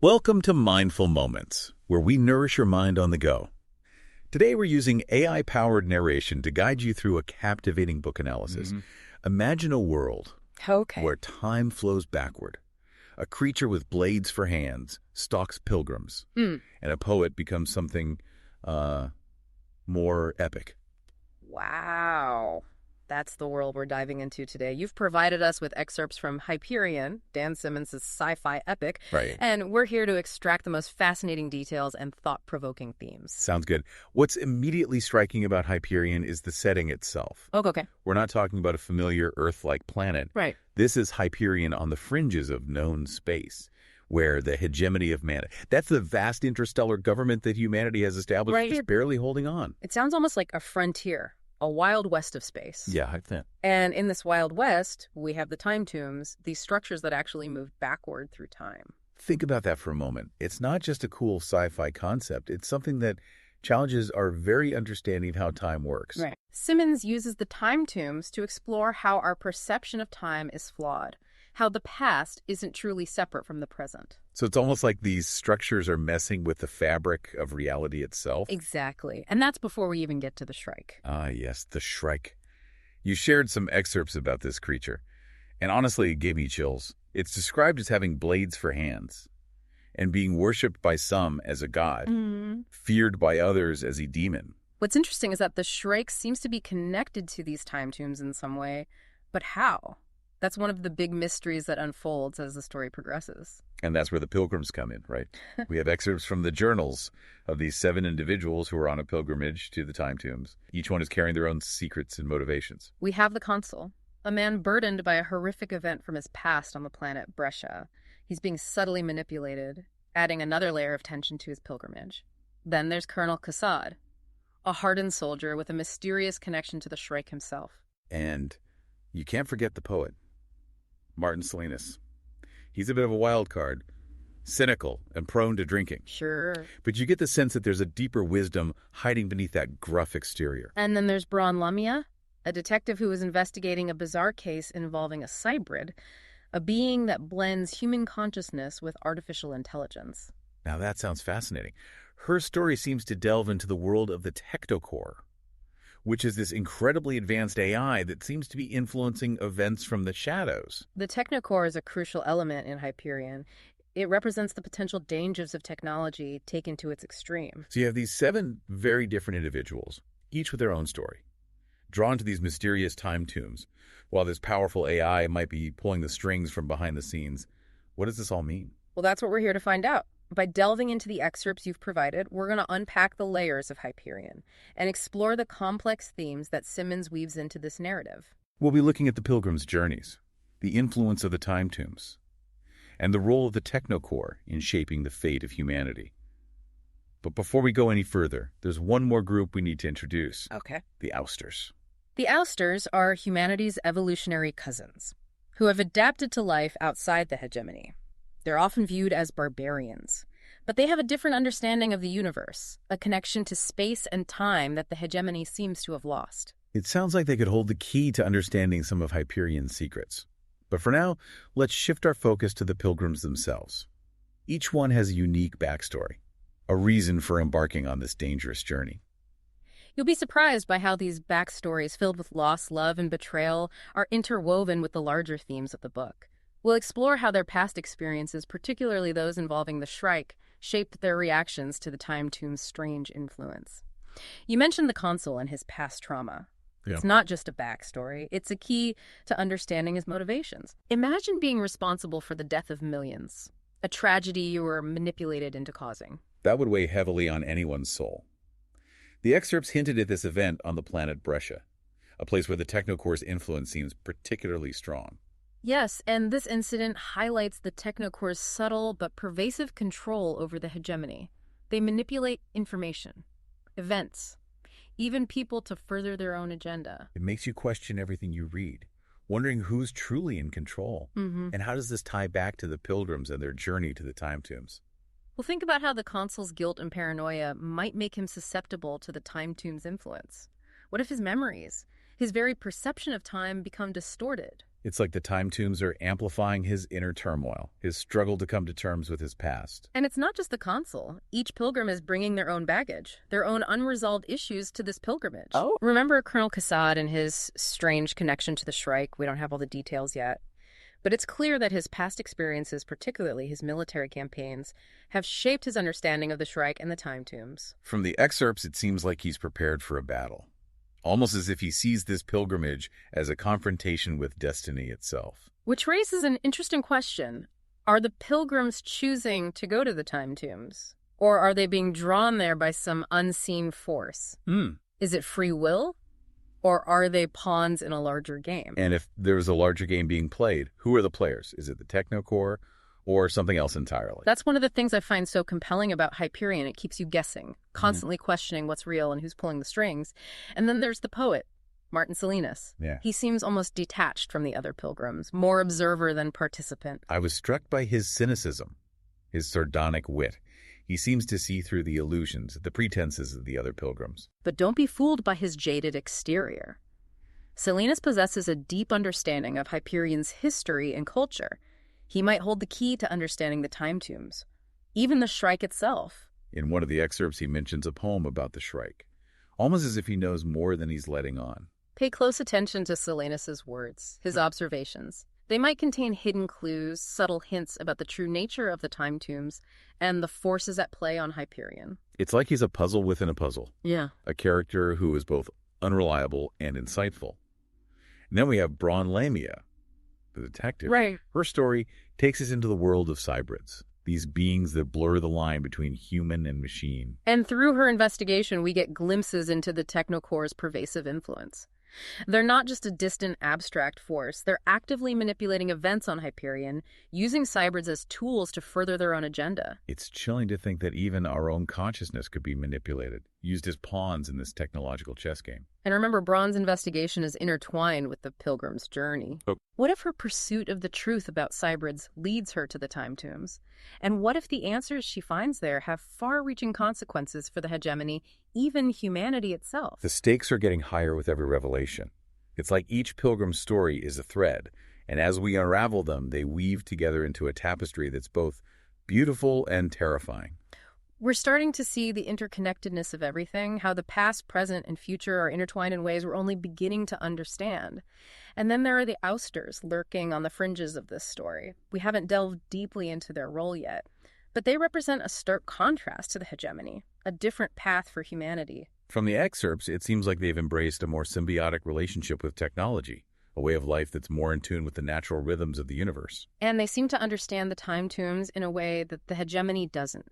Welcome to Mindful Moments, where we nourish your mind on the go. Today we're using AI-powered narration to guide you through a captivating book analysis. Imagine a world where time flows backward. A creature with blades for hands stalks pilgrims, and a poet becomes something more epic. Wow. That's the world we're diving into today. You've provided us with excerpts from Hyperion, Dan Simmons' sci-fi epic, and we're here to extract the most fascinating details and thought-provoking themes. Sounds good. What's immediately striking about Hyperion is the setting itself. Okay. We're not talking about a familiar Earth-like planet. Right. This is Hyperion on the fringes of known space, where the hegemony of man, that's the vast interstellar government that humanity has established, is barely holding on. It sounds almost like a frontier. A wild west of space. Yeah, I think. And in this wild west, we have the time tombs, these structures that actually move backward through time. Think about that for a moment. It's not just a cool sci-fi concept. It's something that challenges our very understanding of how time works. Right. Simmons uses the time tombs to explore how our perception of time is flawed, how the past isn't truly separate from the present. So it's almost like these structures are messing with the fabric of reality itself. Exactly. And that's before we even get to the Shrike. Ah, yes, the Shrike. You shared some excerpts about this creature, and honestly, it gave me chills. It's described as having blades for hands and being worshipped by some as a god, feared by others as a demon. What's interesting is that the Shrike seems to be connected to these time tombs in some way, but how? That's one of the big mysteries that unfolds as the story progresses. And that's where the pilgrims come in, right? We have excerpts from the journals of these 7 individuals who are on a pilgrimage to the time tombs. Each one is carrying their own secrets and motivations. We have the consul, a man burdened by a horrific event from his past on the planet Brescia. He's being subtly manipulated, adding another layer of tension to his pilgrimage. Then there's Colonel Cassad, a hardened soldier with a mysterious connection to the Shrike himself. And you can't forget the poet, Martin Salinas. He's a bit of a wild card, cynical and prone to drinking. Sure. But you get the sense that there's a deeper wisdom hiding beneath that gruff exterior. And then there's Braun Lamia, a detective who is investigating a bizarre case involving a cybrid, a being that blends human consciousness with artificial intelligence. Now that sounds fascinating. Her story seems to delve into the world of the technocore, which is this incredibly advanced AI that seems to be influencing events from the shadows. The technocore is a crucial element in Hyperion. It represents the potential dangers of technology taken to its extreme. So you have these 7 very different individuals, each with their own story, drawn to these mysterious time tombs, while this powerful AI might be pulling the strings from behind the scenes. What does this all mean? Well, that's what we're here to find out. By delving into the excerpts you've provided, we're going to unpack the layers of Hyperion and explore the complex themes that Simmons weaves into this narrative. We'll be looking at the pilgrims' journeys, the influence of the time tombs, and the role of the technocore in shaping the fate of humanity. But before we go any further, there's one more group we need to introduce. Okay. The Ousters. The Ousters are humanity's evolutionary cousins, who have adapted to life outside the hegemony. They're often viewed as barbarians, but they have a different understanding of the universe, a connection to space and time that the hegemony seems to have lost. It sounds like they could hold the key to understanding some of Hyperion's secrets. But for now, let's shift our focus to the pilgrims themselves. Each one has a unique backstory, a reason for embarking on this dangerous journey. You'll be surprised by how these backstories filled with loss, love, and betrayal are interwoven with the larger themes of the book. We'll explore how their past experiences, particularly those involving the Shrike, shaped their reactions to the time tomb's strange influence. You mentioned the consul and his past trauma. Yeah. It's not just a backstory. It's a key to understanding his motivations. Imagine being responsible for the death of millions, a tragedy you were manipulated into causing. That would weigh heavily on anyone's soul. The excerpts hinted at this event on the planet Brescia, a place where the technocore's influence seems particularly strong. Yes, and this incident highlights the technocore's subtle but pervasive control over the hegemony. They manipulate information, events, even people to further their own agenda. It makes you question everything you read, wondering who's truly in control. And how does this tie back to the pilgrims and their journey to the time tombs? Well, think about how the consul's guilt and paranoia might make him susceptible to the time tomb's influence. What if his memories, his very perception of time, become distorted? It's like the time tombs are amplifying his inner turmoil, his struggle to come to terms with his past. And it's not just the consul. Each pilgrim is bringing their own baggage, their own unresolved issues to this pilgrimage. Oh. Remember Colonel Cassad and his strange connection to the Shrike? We don't have all the details yet. But it's clear that his past experiences, particularly his military campaigns, have shaped his understanding of the Shrike and the time tombs. From the excerpts, it seems like he's prepared for a battle, almost as if he sees this pilgrimage as a confrontation with destiny itself. Which raises an interesting question. Are the pilgrims choosing to go to the time tombs? Or are they being drawn there by some unseen force? Is it free will? Or are they pawns in a larger game? And if there's a larger game being played, who are the players? Is it the Technocore or something else entirely? That's one of the things I find so compelling about Hyperion. It keeps you guessing, constantly questioning what's real and who's pulling the strings. And then there's the poet, Martin Salinas. Yeah. He seems almost detached from the other pilgrims, more observer than participant. I was struck by his cynicism, his sardonic wit. He seems to see through the illusions, the pretenses of the other pilgrims. But don't be fooled by his jaded exterior. Salinas possesses a deep understanding of Hyperion's history and culture. He might hold the key to understanding the time tombs, even the Shrike itself. In one of the excerpts, he mentions a poem about the Shrike, almost as if he knows more than he's letting on. Pay close attention to Salinas's words, his observations. They might contain hidden clues, subtle hints about the true nature of the time tombs and the forces at play on Hyperion. It's like he's a puzzle within a puzzle. Yeah. A character who is both unreliable and insightful. And then we have Braun Lamia, the detective. Right. Her story takes us into the world of cybrids, these beings that blur the line between human and machine. And through her investigation, we get glimpses into the Technocore's pervasive influence. They're not just a distant, abstract force. They're actively manipulating events on Hyperion, using cybrids as tools to further their own agenda. It's chilling to think that even our own consciousness could be manipulated, used as pawns in this technological chess game. And remember, Braun's investigation is intertwined with the pilgrim's journey. Oh. What if her pursuit of the truth about cybrids leads her to the time tombs? And what if the answers she finds there have far-reaching consequences for the hegemony, even humanity itself? The stakes are getting higher with every revelation. It's like each pilgrim's story is a thread, and as we unravel them, they weave together into a tapestry that's both beautiful and terrifying. We're starting to see the interconnectedness of everything, how the past, present, and future are intertwined in ways we're only beginning to understand. And then there are the ousters lurking on the fringes of this story. We haven't delved deeply into their role yet, but they represent a stark contrast to the hegemony, a different path for humanity. From the excerpts, it seems like they've embraced a more symbiotic relationship with technology, a way of life that's more in tune with the natural rhythms of the universe. And they seem to understand the time tombs in a way that the hegemony doesn't.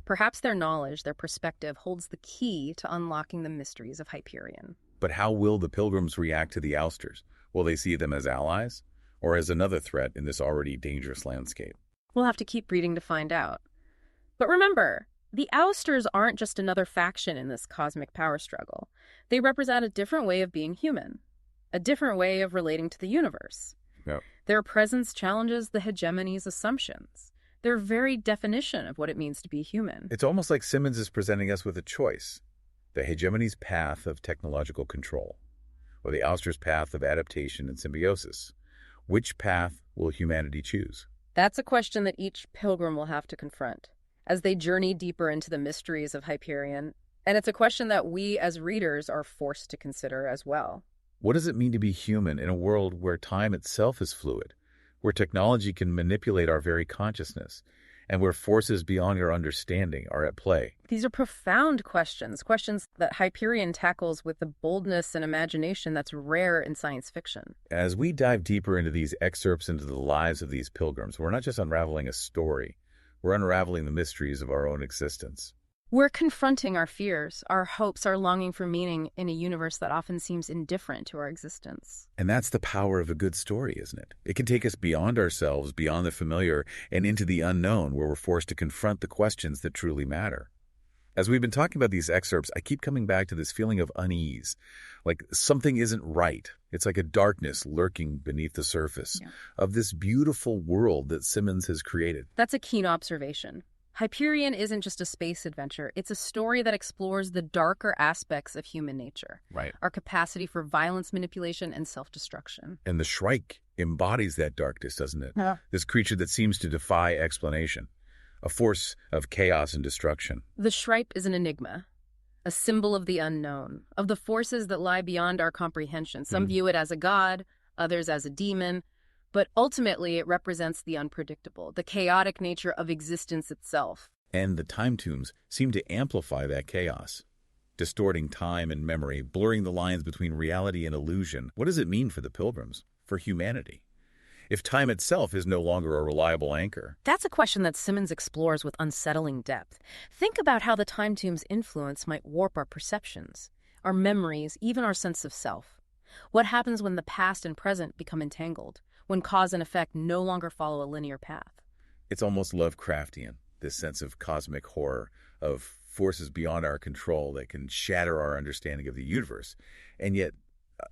Perhaps their knowledge, their perspective, holds the key to unlocking the mysteries of Hyperion. But how will the pilgrims react to the ousters? Will they see them as allies, or as another threat in this already dangerous landscape? We'll have to keep reading to find out. But remember, the ousters aren't just another faction in this cosmic power struggle. They represent a different way of being human, a different way of relating to the universe. Yep. Their presence challenges the hegemony's assumptions, their very definition of what it means to be human. It's almost like Simmons is presenting us with a choice: the hegemony's path of technological control, or the ouster's path of adaptation and symbiosis. Which path will humanity choose? That's a question that each pilgrim will have to confront as they journey deeper into the mysteries of Hyperion. And it's a question that we as readers are forced to consider as well. What does it mean to be human in a world where time itself is fluid, where technology can manipulate our very consciousness, and where forces beyond our understanding are at play? These are profound questions that Hyperion tackles with the boldness and imagination that's rare in science fiction. As we dive deeper into these excerpts into the lives of these pilgrims, we're not just unraveling a story, we're unraveling the mysteries of our own existence. We're confronting our fears, our hopes, our longing for meaning in a universe that often seems indifferent to our existence. And that's the power of a good story, isn't it? It can take us beyond ourselves, beyond the familiar, and into the unknown, where we're forced to confront the questions that truly matter. As we've been talking about these excerpts, I keep coming back to this feeling of unease, like something isn't right. It's like a darkness lurking beneath the surface of this beautiful world that Simmons has created. That's a keen observation. Hyperion isn't just a space adventure. It's a story that explores the darker aspects of human nature. Right. Our capacity for violence, manipulation, and self-destruction. And the Shrike, embodies that darkness, doesn't it? Yeah. This creature that seems to defy explanation, a force of chaos and destruction. The Shrike is an enigma, a symbol of the unknown, of the forces that lie beyond our comprehension. Some view it as a god, others as a demon, but ultimately it represents the unpredictable, the chaotic nature of existence itself. And the time tombs seem to amplify that chaos, distorting time and memory, blurring the lines between reality and illusion. What does it mean for the pilgrims, for humanity, if time itself is no longer a reliable anchor? That's a question that Simmons explores with unsettling depth. Think about how the time tomb's influence might warp our perceptions, our memories, even our sense of self. What happens when the past and present become entangled, when cause and effect no longer follow a linear path? It's almost Lovecraftian, this sense of cosmic horror, of forces beyond our control that can shatter our understanding of the universe. And yet,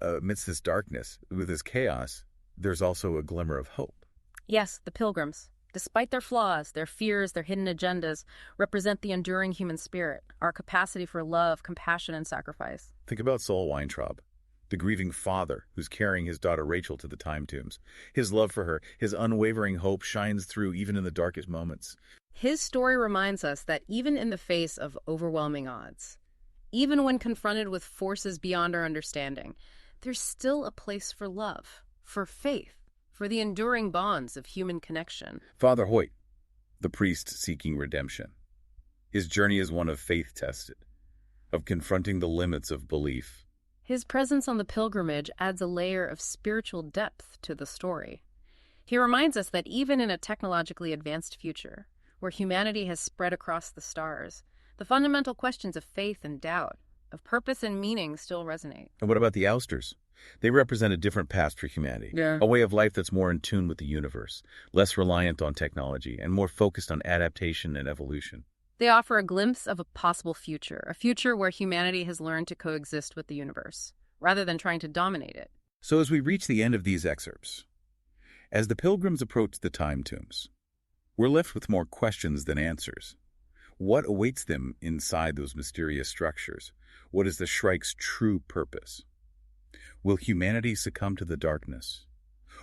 amidst this darkness, with this chaos, there's also a glimmer of hope. Yes, the pilgrims, despite their flaws, their fears, their hidden agendas, represent the enduring human spirit, our capacity for love, compassion, and sacrifice. Think about Saul Weintraub, the grieving father who's carrying his daughter Rachel to the time tombs. His love for her, his unwavering hope shines through even in the darkest moments. His story reminds us that even in the face of overwhelming odds, even when confronted with forces beyond our understanding, there's still a place for love, for faith, for the enduring bonds of human connection. Father Hoyt, the priest seeking redemption. His journey is one of faith-tested, of confronting the limits of belief. His presence on the pilgrimage adds a layer of spiritual depth to the story. He reminds us that even in a technologically advanced future, where humanity has spread across the stars, the fundamental questions of faith and doubt, of purpose and meaning still resonate. And what about the ousters? They represent a different past for humanity, a way of life that's more in tune with the universe, less reliant on technology, and more focused on adaptation and evolution. They offer a glimpse of a possible future, a future where humanity has learned to coexist with the universe, rather than trying to dominate it. So as we reach the end of these excerpts, as the pilgrims approach the time tombs, we're left with more questions than answers. What awaits them inside those mysterious structures? What is the Shrike's true purpose? Will humanity succumb to the darkness?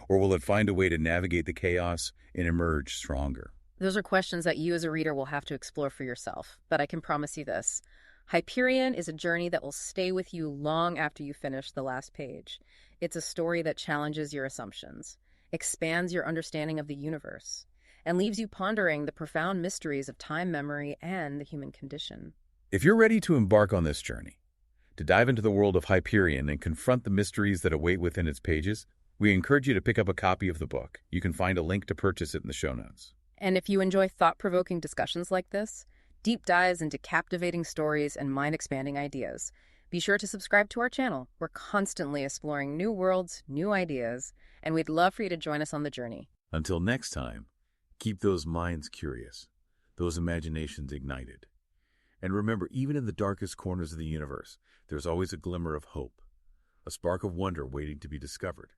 Or will it find a way to navigate the chaos and emerge stronger? Those are questions that you as a reader will have to explore for yourself. But I can promise you this. Hyperion is a journey that will stay with you long after you finish the last page. It's a story that challenges your assumptions, expands your understanding of the universe, and leaves you pondering the profound mysteries of time, memory, and the human condition. If you're ready to embark on this journey, to dive into the world of Hyperion and confront the mysteries that await within its pages, we encourage you to pick up a copy of the book. You can find a link to purchase it in the show notes. And if you enjoy thought-provoking discussions like this, deep dives into captivating stories and mind-expanding ideas, be sure to subscribe to our channel. We're constantly exploring new worlds, new ideas, and we'd love for you to join us on the journey. Until next time, keep those minds curious, those imaginations ignited. And remember, even in the darkest corners of the universe, there's always a glimmer of hope, a spark of wonder waiting to be discovered.